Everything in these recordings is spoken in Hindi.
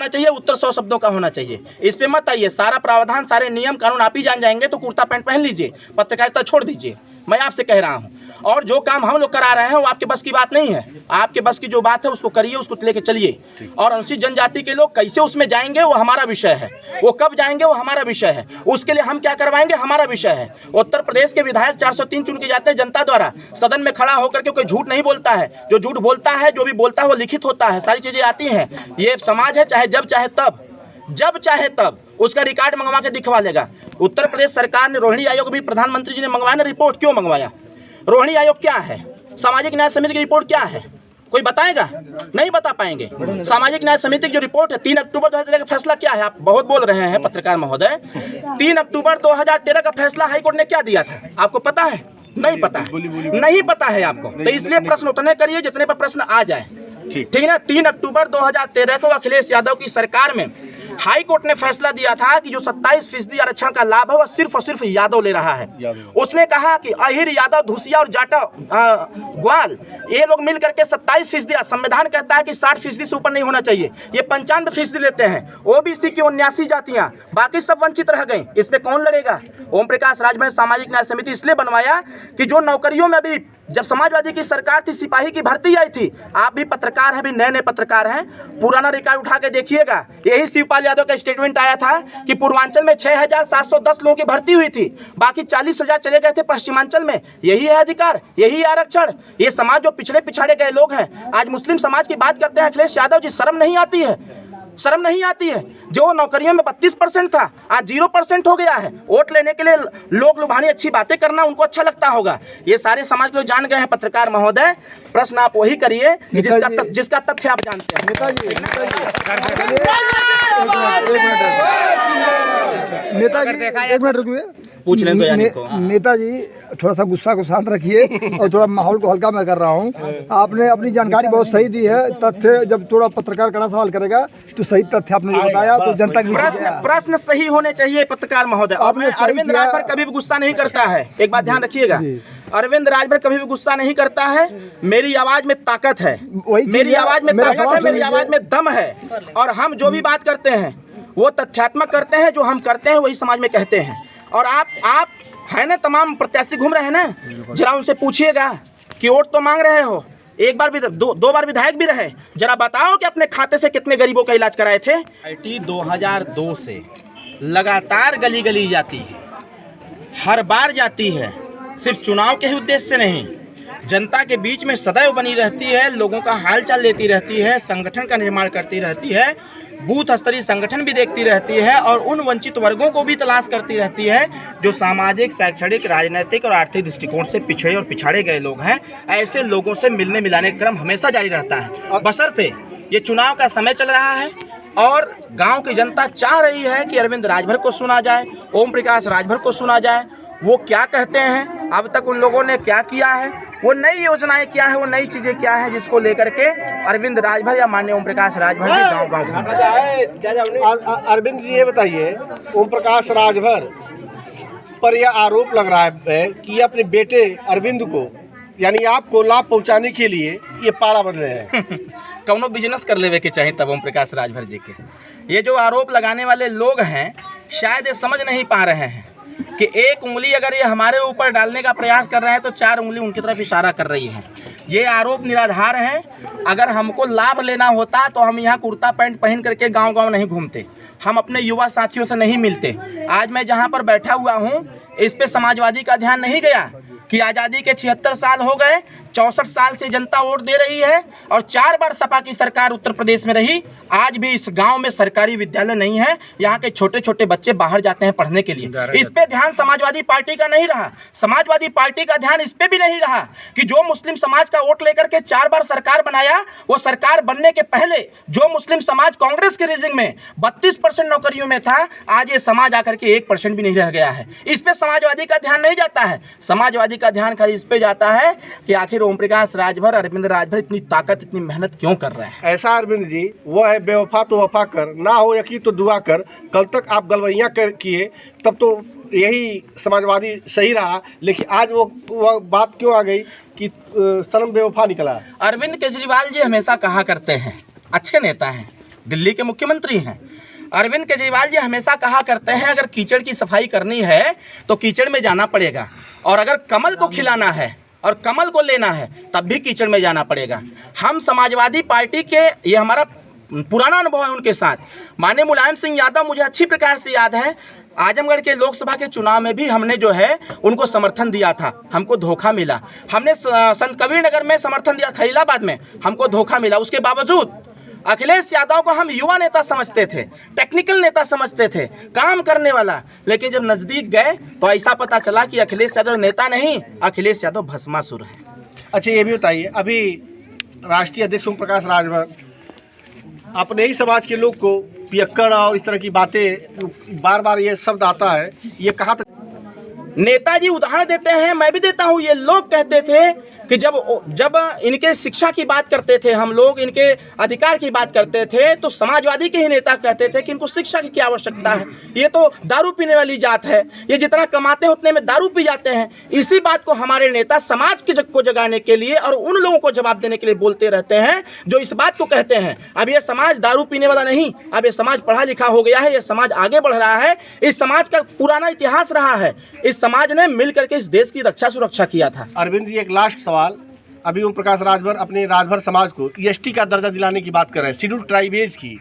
होना चाहिए, उत्तर 100 शब्दों का होना चाहिए। इस पे मत आइए, सारा प्रावधान, सारे नियम कानून आप ही जान जाएंगे तो कुर्ता पैंट पहन लीजिए, पत्रकारिता छोड़ दीजिए। मैं आपसे कह रहा हूं, और जो काम हम लोग करा रहे हैं वो आपके बस की बात नहीं है। आपके बस की जो बात है उसको करिए, उसको लेके चलिए। और अनुसूचित जनजाति के लोग कैसे उसमें जाएंगे वो हमारा विषय है, वो कब जाएंगे वो हमारा विषय है, उसके लिए हम क्या करवाएंगे हमारा विषय है। उत्तर प्रदेश के विधायक 403 चुन के जाते हैं जनता द्वारा, सदन में खड़ा होकर के कोई झूठ नहीं बोलता है। जो झूठ बोलता है, जो भी बोलता है वो लिखित होता है, सारी चीजें आती हैं। ये समाज है, चाहे जब चाहे तब, जब चाहे तब उसका रिकॉर्ड मंगवा के दिखवा लेगा। उत्तर प्रदेश सरकार ने रोहिणी आयोग भी प्रधानमंत्री जी ने मंगवाया ना रिपोर्ट, क्यों मंगवाया? रोहिणी आयोग क्या है? सामाजिक न्याय समिति की रिपोर्ट क्या है? कोई बताएगा? नहीं बता पाएंगे। सामाजिक न्याय समिति की जो रिपोर्ट है 3 अक्टूबर 2013 का फैसला क्या है? आप बहुत बोल रहे हैं पत्रकार महोदय। 3 अक्टूबर 2013 का फैसला हाईकोर्ट ने क्या दिया था आपको पता है? नहीं पता है, नहीं पता है आपको, तो इसलिए प्रश्न उतने करिए जितने पर प्रश्न आ जाए, ठीक है ना। 3 अक्टूबर 2013 को अखिलेश यादव की सरकार में हाई कोर्ट ने फैसला दिया था कि जो 27% आरक्षण का लाभ है वह सिर्फ और सिर्फ यादव ले रहा है। उसने कहा कि अहिर, यादव, धूसिया और जाटा, ग्वाल, ये लोग मिल करके 27%, संविधान कहता है कि 60% से ऊपर नहीं होना चाहिए, ये 95% लेते हैं। ओबीसी की 79 जातियां, बाकी सब वंचित रह गई। इस पे कौन लड़ेगा? ओम प्रकाश राजभर सामाजिक न्याय समिति इसलिए बनवाया कि जो नौकरियों में भी जब समाजवादी की सरकार थी, सिपाही की भर्ती आई थी, आप भी पत्रकार हैं, भी नए नए पत्रकार हैं, पुराना रिकॉर्ड उठा के देखिएगा। यही शिवपाल यादव का स्टेटमेंट आया था कि पूर्वांचल में 6710 लोगों की भर्ती हुई थी, बाकी 40,000 चले गए थे पश्चिमांचल में। यही है अधिकार, यही आरक्षण। ये समाज जो पिछड़े गए लोग हैं, आज मुस्लिम समाज की बात करते हैं अखिलेश यादव जी, शर्म नहीं आती है? शर्म नहीं आती है? जो नौकरियों में 32% था आज 0% हो गया है। वोट लेने के लिए लोग लुभानी अच्छी बातें करना उनको अच्छा लगता होगा, ये सारे समाज लोग जान गए हैं। पत्रकार महोदय, प्रश्न आप वही करिए जिसका तथ्य आप जानते हैं। नेताजी एक मिनट रुकिए, पूछ लें नेताजी थोड़ा सा गुस्सा को शांत रखिए और थोड़ा माहौल को हल्का मैं कर रहा हूँ। आपने अपनी जानकारी बहुत सही दी है, तथ्य जब थोड़ा पत्रकार कड़ा सवाल करेगा तो सही तथ्य आपने जो बताया तो जनता की प्रश्न सही होने चाहिए पत्रकार महोदय। अरविंद राजभर कभी भी गुस्सा नहीं करता है, एक बात ध्यान रखिएगा। अरविंद राजभर कभी भी गुस्सा नहीं करता है। मेरी आवाज में ताकत है, मेरी आवाज में ताकत है, मेरी आवाज में दम है। और हम जो भी बात करते हैं वो तथ्यात्मक करते हैं, जो हम करते हैं वही समाज में कहते हैं। और आप है ना, तमाम प्रत्याशी घूम रहे हैं ना, जरा उनसे पूछिएगा कि वोट तो मांग रहे हो, एक बार भी दो बार विधायक भी रहे, जरा बताओ कि अपने खाते से कितने गरीबों का इलाज कराए थे। IT 2002 से लगातार गली गली जाती है, हर बार जाती है, सिर्फ चुनाव के ही उद्देश्य से नहीं, जनता के बीच में सदैव बनी रहती है, लोगों का हालचाल लेती रहती है, संगठन का निर्माण करती रहती है, बूथ स्तरीय संगठन भी देखती रहती है और उन वंचित वर्गों को भी तलाश करती रहती है जो सामाजिक, शैक्षणिक, राजनीतिक और आर्थिक दृष्टिकोण से पिछड़े और पिछाड़े गए लोग हैं। ऐसे लोगों से मिलने मिलाने का क्रम हमेशा जारी रहता है, बशर्ते ये चुनाव का समय चल रहा है और गांव की जनता चाह रही है कि अरविंद राजभर को सुना जाए, ओम प्रकाश राजभर को सुना जाए। वो क्या कहते हैं, अब तक उन लोगों ने क्या किया है, वो नई योजनाएं क्या है, वो नई चीजें क्या है, जिसको लेकर के अरविंद राजभर या माननीय ओम प्रकाश राजभर जी गाँव अरविंद जी ये बताइए, ओम प्रकाश राजभर पर यह आरोप लग रहा है कि अपने बेटे अरविंद को यानी आपको लाभ पहुंचाने के लिए ये पाड़ा बन रहे हैं। कौनो बिजनेस कर लेवे के चाहे तब ओम प्रकाश राजभर जी के ये जो आरोप लगाने वाले लोग हैं शायद ये समझ नहीं पा रहे हैं कि एक उंगली अगर ये हमारे ऊपर डालने का प्रयास कर रहे हैं तो 4 उंगली उनकी तरफ इशारा कर रही है। ये आरोप निराधार है। अगर हमको लाभ लेना होता तो हम यहाँ कुर्ता पैंट पहन करके गांव-गांव नहीं घूमते, हम अपने युवा साथियों से नहीं मिलते। आज मैं जहाँ पर बैठा हुआ हूँ इस पे समाजवादी का ध्यान नहीं गया कि आज़ादी के 76 साल हो गए, 64 साल से जनता वोट दे रही है और 4 बार सपा की सरकार उत्तर प्रदेश में रही। आज भी इस गांव में सरकारी विद्यालय नहीं है, यहाँ के छोटे छोटे बच्चे बाहर जाते हैं पढ़ने के लिए। इस पे ध्यान समाजवादी पार्टी का नहीं रहा। समाजवादी पार्टी का ध्यान इस पे भी नहीं रहा कि जो मुस्लिम समाज का वोट लेकर के 4 बार सरकार बनाया, वो सरकार बनने के पहले जो मुस्लिम समाज कांग्रेस के रिजिंग में 32% नौकरियों में था, आज ये समाज आकर के 1% भी नहीं रह गया है। इस पे समाजवादी का ध्यान नहीं जाता है। समाजवादी का ध्यान खाली इस पे जाता है कि आखिर ओम प्रकाश राजभर, अरविंद राजभर इतनी ताकत, इतनी मेहनत क्यों कर रहे हैं। ऐसा अरविंद जी वो है, बेवफा तो वफा कर, ना हो यकीन तो दुआ कर। कल तक आप गलवैया किए तब तो यही समाजवादी सही रहा, लेकिन आज वो बात क्यों आ गई कि सनम बेवफा निकला। अरविंद केजरीवाल जी हमेशा कहा करते हैं, अच्छे नेता हैं, दिल्ली के मुख्यमंत्री हैं। अरविंद केजरीवाल जी हमेशा कहा करते हैं अगर कीचड़ की सफाई करनी है तो कीचड़ में जाना पड़ेगा, और अगर कमल को खिलाना है और कमल को लेना है तब भी कीचड़ में जाना पड़ेगा। हम समाजवादी पार्टी के, ये हमारा पुराना अनुभव है उनके साथ। माननीय मुलायम सिंह यादव मुझे अच्छी प्रकार से याद है, आजमगढ़ के लोकसभा के चुनाव में भी हमने जो है उनको समर्थन दिया था, हमको धोखा मिला। हमने संत कबीर नगर में समर्थन दिया, खलीलाबाद में हमको धोखा मिला। उसके बावजूद अखिलेश यादव को हम युवा नेता समझते थे, टेक्निकल नेता समझते थे, काम करने वाला, लेकिन जब नज़दीक गए तो ऐसा पता चला कि अखिलेश यादव नेता नहीं, अखिलेश यादव भस्मासुर है। अच्छा, ये भी बताइए, अभी राष्ट्रीय अध्यक्ष ओम प्रकाश राजभर अपने ही समाज के लोग को पियक्कड़ और इस तरह की बातें, बार बार ये शब्द आता है, ये कहाँ तक? नेताजी उदाहरण देते हैं, मैं भी देता हूँ। ये लोग कहते थे कि जब इनके शिक्षा की बात करते थे हम लोग, इनके अधिकार की बात करते थे, तो समाजवादी के ही नेता कहते थे कि इनको शिक्षा की क्या आवश्यकता है, ये तो दारू पीने वाली जात है, ये जितना कमाते हैं उतने में दारू पी जाते हैं। इसी बात को हमारे नेता समाज के को जगाने के लिए और उन लोगों को जवाब देने के लिए बोलते रहते हैं जो इस बात को कहते हैं अब ये समाज दारू पीने वाला नहीं, अब ये समाज पढ़ा लिखा हो गया है, ये समाज आगे बढ़ रहा है। इस समाज का पुराना इतिहास रहा है, इस समाज ने मिल करके इस देश की रक्षा सुरक्षा किया था। अरविंद जी, एक लास्ट सवाल, अभी ओम प्रकाश राजभर अपने राजभर समाज को एसटी का दर्जा दिलाने की बात कर रहे हैं, शेड्यूल ट्राइबेज की।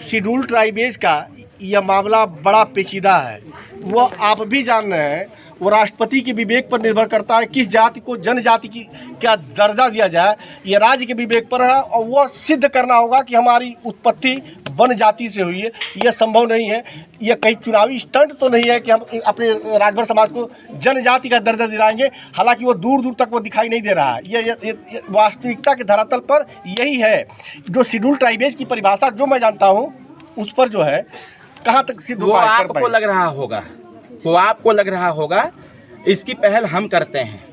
शेड्यूल ट्राइबेज का यह मामला बड़ा पेचीदा है, वो आप भी जान रहे हैं, वो राष्ट्रपति के विवेक पर निर्भर करता है किस जाति को जनजाति की क्या दर्जा दिया जाए, ये राज्य के विवेक पर है, और वो सिद्ध करना होगा कि हमारी उत्पत्ति वन जाति से हुई है। यह संभव नहीं है, यह कहीं चुनावी स्टंट तो नहीं है कि हम अपने राजभर समाज को जनजाति का दर्जा दिलाएंगे, हालांकि वो दूर दूर तक वो दिखाई नहीं दे रहा है। ये वास्तविकता के धरातल पर यही है। जो शेड्यूल ट्राइबेज की परिभाषा जो मैं जानता हूँ उस पर जो है कहाँ तक सिद्ध वो आपको लग रहा होगा, वो आपको लग रहा होगा, इसकी पहल हम करते हैं।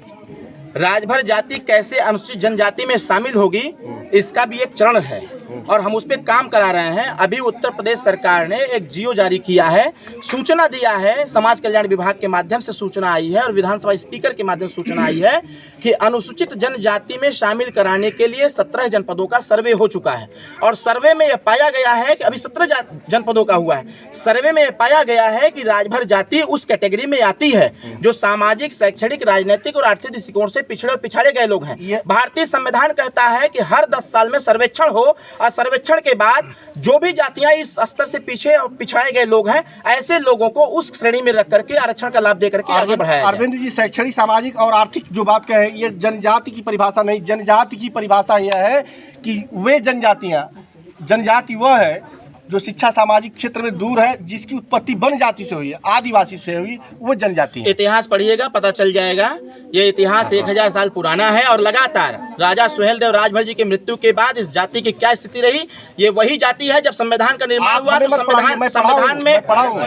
राजभर जाति कैसे अनुसूचित जनजाति में शामिल होगी, इसका भी एक चरण है और हम उस पर काम करा रहे हैं। अभी उत्तर प्रदेश सरकार ने एक जियो जारी किया है, सूचना दिया है, समाज कल्याण विभाग के माध्यम से सूचना आई है और विधानसभा स्पीकर के माध्यम से सूचना आई है कि अनुसूचित जनजाति में शामिल कराने के लिए 17 जनपदों का सर्वे हो चुका है। और सर्वे में यह पाया गया है कि अभी 17 जनपदों का हुआ है, सर्वे में यह पाया गया है कि राजभर जाति उस कैटेगरी में आती है जो सामाजिक, शैक्षणिक, राजनीतिक और आर्थिक दृष्टिकोण से पिछड़े और पिछाड़े गए लोग हैं। भारतीय संविधान कहता है कि हर 10 साल में सर्वेक्षण हो और सर्वेक्षण के बाद जो भी जातियां इस स्तर से पीछे और पिछड़े गए लोग हैं, ऐसे लोगों को उस श्रेणी में रख करके आरक्षण का लाभ दे करके आगे बढ़ाया जाए। अरविंद जी, शैक्षणिक, सामाजिक और आर्थिक जो बात कहे, ये जनजाति की परिभाषा नहीं, जनजाति की परिभाषा यह है कि वे जनजातियां, जनजाति वह है जो शिक्षा सामाजिक क्षेत्र में दूर है, जिसकी उत्पत्ति वन जाति से हुई है, आदिवासी से हुई, वो जनजाति है। इतिहास पढ़िएगा, पता चल जाएगा। ये इतिहास 1000 साल पुराना है और लगातार राजा सुहेलदेव राजभर जी की मृत्यु के बाद इस जाति की क्या स्थिति रही, ये वही जाति है। जब संविधान का निर्माण हुआ तो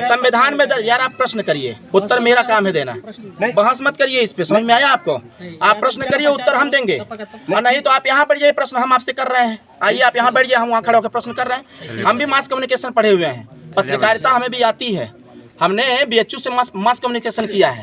संविधान में यार आप प्रश्न करिए, उत्तर मेरा काम है देना, बहस मत करिए इस पे। समझ में आया आपको? आप प्रश्न करिए, उत्तर हम देंगे, और नहीं तो आप यहाँ पर ये प्रश्न हम आपसे कर रहे हैं। आइए आप यहाँ बैठ जाइए, हम वहाँ खड़े होकर प्रश्न कर रहे हैं। हम भी मास कम्युनिकेशन पढ़े हुए हैं, पत्रकारिता हमें भी आती है, हमने BHU से मास कम्युनिकेशन किया है।